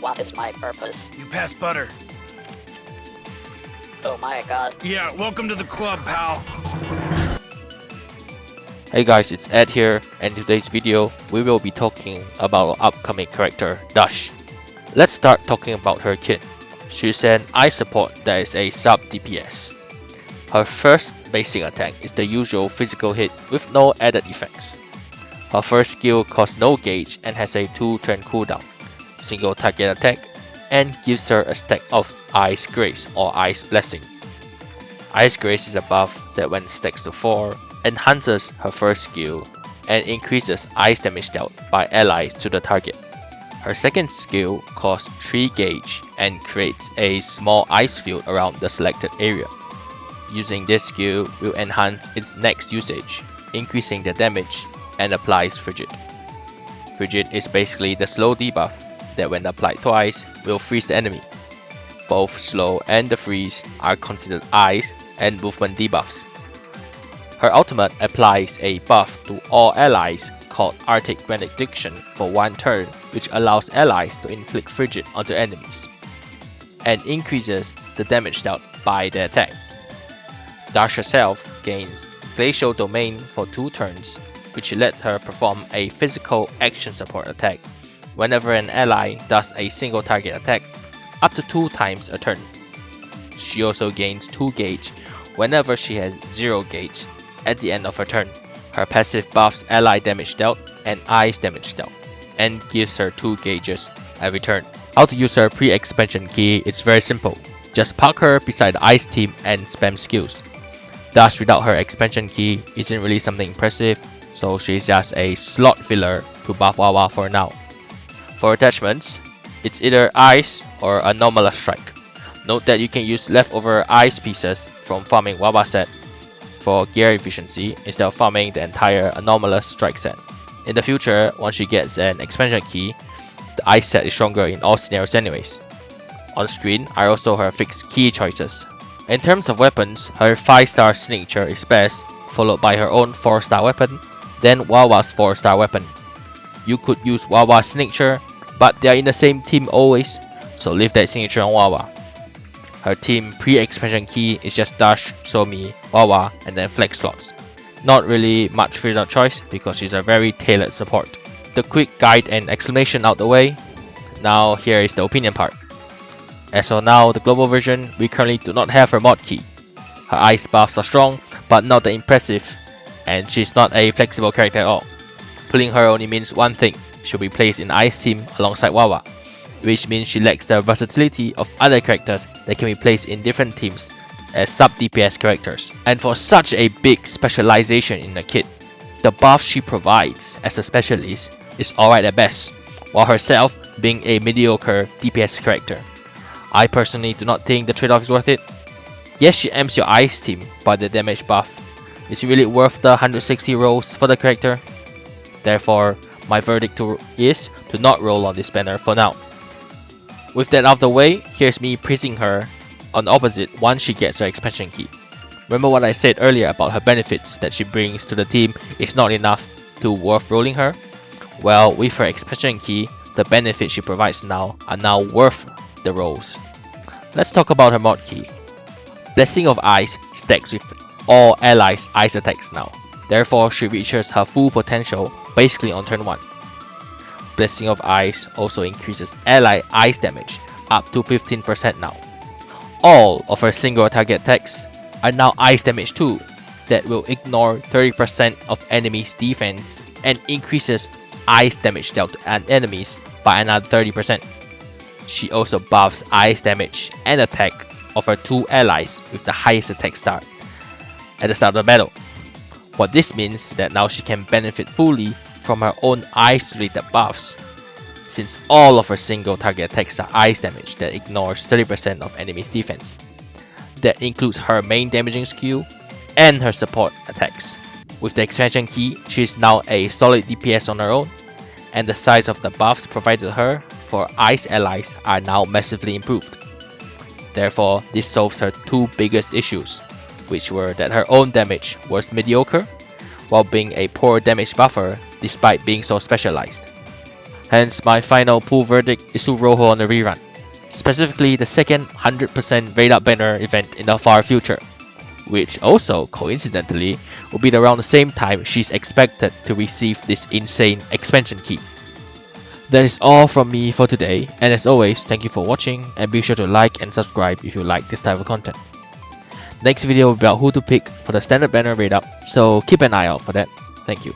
What is my purpose? You pass butter. Oh my god. Yeah, welcome to the club, pal. Hey guys, it's Ed here, and in today's video, we will be talking about our upcoming character, Dush. Let's start talking about her kit. She's an ice support that is a sub DPS. Her first basic attack is the usual physical hit with no added effects. Her first skill costs no gauge and has a 2-turn cooldown, single target attack, and gives her a stack of Ice Grace or Ice Blessing. Ice Grace is a buff that when stacked to 4, enhances her first skill and increases ice damage dealt by allies to the target. Her second skill costs 3 gauge and creates a small ice field around the selected area. Using this skill will enhance its next usage, increasing the damage, and applies Frigid. Frigid is basically the slow debuff that when applied twice will freeze the enemy. Both slow and the freeze are considered ice and movement debuffs. Her ultimate applies a buff to all allies called Arctic Benediction for 1 turn, which allows allies to inflict Frigid onto enemies, and increases the damage dealt by the attack. Dash herself gains Glacial Domain for 2 turns, which lets her perform a physical action support attack whenever an ally does a single target attack up to 2 times a turn. She also gains 2 gauge whenever she has 0 gauge at the end of her turn. Her passive buffs ally damage dealt and ice damage dealt, and gives her 2 gauges every turn. How to use her pre-expansion key is very simple. Just park her beside the ice team and spam skills. Dash without her expansion key isn't really something impressive, so she's just a slot filler to buff Wawa for now. For attachments, it's either ice or Anomalous Strike. Note that you can use leftover ice pieces from farming Wawa set for gear efficiency instead of farming the entire Anomalous Strike set. In the future, once she gets an expansion key, the ice set is stronger in all scenarios anyways. On screen are also her fixed key choices. In terms of weapons, her 5-star signature is best, followed by her own 4-star weapon, then Wawa's 4-star weapon. You could use Wawa's signature, but they are in the same team always, so leave that signature on Wawa. Her team pre-expansion key is just Dash, Somi, Wawa, and then flex slots. Not really much freedom of choice because she's a very tailored support. The quick guide and explanation out the way, now here is the opinion part. As of now, the global version, we currently do not have her mod key. Her ice buffs are strong, but not that impressive, and she's not a flexible character at all. Pulling her only means one thing: she'll be placed in the ice team alongside Wawa, which means she lacks the versatility of other characters that can be placed in different teams as sub-DPS characters. And for such a big specialization in the kit, the buff she provides as a specialist is alright at best, while herself being a mediocre DPS character. I personally do not think the trade-off is worth it. Yes, she amps your ice team, but the damage buff is really worth the 160 rolls for the character. Therefore, my verdict is to not roll on this banner for now. With that out of the way, here's me praising her on the opposite once she gets her expansion key. Remember what I said earlier about her benefits that she brings to the team is not enough to worth rolling her? Well, with her expansion key, the benefits she provides now are now worth the rolls. Let's talk about her mod key. Blessing of Ice stacks with all allies' ice attacks now. Therefore, she reaches her full potential basically on turn 1. Blessing of Ice also increases ally ice damage up to 15% now. All of her single target attacks are now ice damage too, that will ignore 30% of enemies' defense and increases ice damage dealt to enemies by another 30%. She also buffs ice damage and attack of her 2 allies with the highest attack start at the start of the battle. What this means is that now she can benefit fully from her own ice-related buffs, since all of her single target attacks are ice damage that ignores 30% of enemies' defense. That includes her main damaging skill and her support attacks. With the expansion key, she is now a solid DPS on her own, and the size of the buffs provided her for ice allies are now massively improved. Therefore, this solves her 2 biggest issues, which were that her own damage was mediocre, while being a poor damage buffer despite being so specialized. Hence, my final pool verdict is to roll her on the rerun, specifically the second 100% rate up banner event in the far future, which also, coincidentally, will be around the same time she's expected to receive this insane expansion key. That is all from me for today, and as always, thank you for watching, and be sure to like and subscribe if you like this type of content. Next video will be about who to pick for the standard banner rate up, so keep an eye out for that. Thank you.